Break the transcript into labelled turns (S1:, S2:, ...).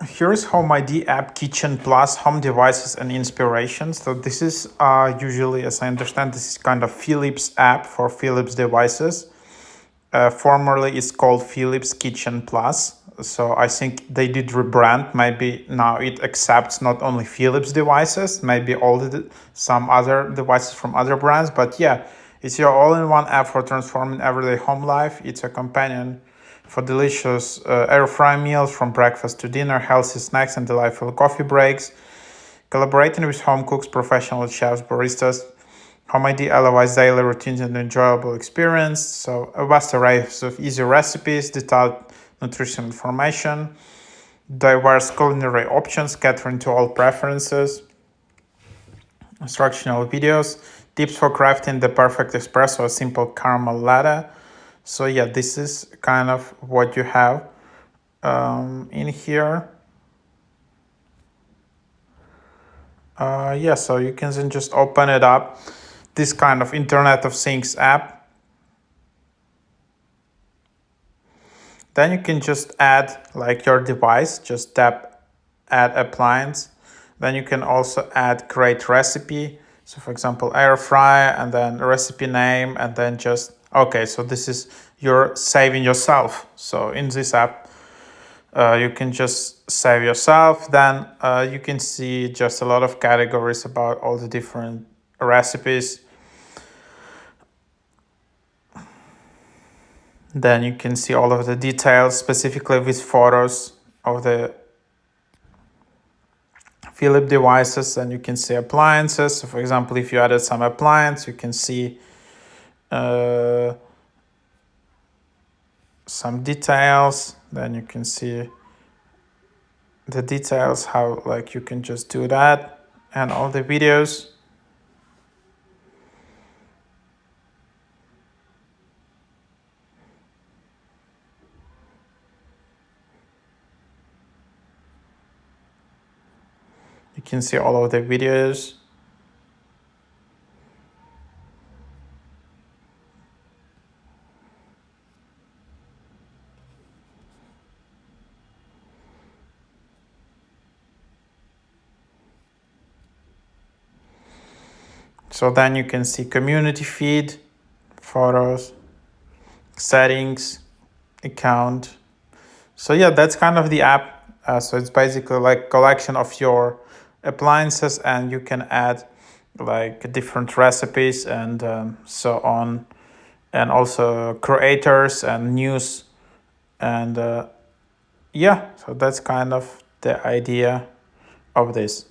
S1: Here's HomeID app Kitchen Plus Home Devices and Inspirations. So this is usually, as I understand, this is kind of Philips app for Philips devices. Formerly it's called Philips Kitchen Plus. So I think they did rebrand. Maybe now it accepts not only Philips devices, maybe some other devices from other brands. But yeah, it's your all-in-one app for transforming everyday home life. It's a companion for delicious air-fry meals from breakfast to dinner, healthy snacks and delightful coffee breaks. Collaborating with home cooks, professional chefs, baristas, HomeID elevates daily routines and enjoyable experience. So a vast array of easy recipes, detailed nutrition information, diverse culinary options catering to all preferences, instructional videos, tips for crafting the perfect espresso or simple caramel latte. So yeah, this is kind of what you have in here. Yeah, so you can then just open it up. This kind of Internet of Things app. Then you can just add like your device, just tap add appliance. Then you can also add create recipe. So for example, air fry and then recipe name and then just, okay, so this is you're saving yourself. So in this app, you can just save yourself. Then you can see just a lot of categories about all the different recipes. Then you can see all of the details, specifically with photos of the Philips devices, and you can see appliances. So for example, if you added some appliance, you can see some details. Then you can see the details, how like you can just do that, and all the videos. You can see all of the videos. So then you can see community feed, photos, settings, account. So yeah, that's kind of the app. So it's basically like collection of your appliances, and you can add like different recipes and so on, and also creators and news. And yeah, so that's kind of the idea of this.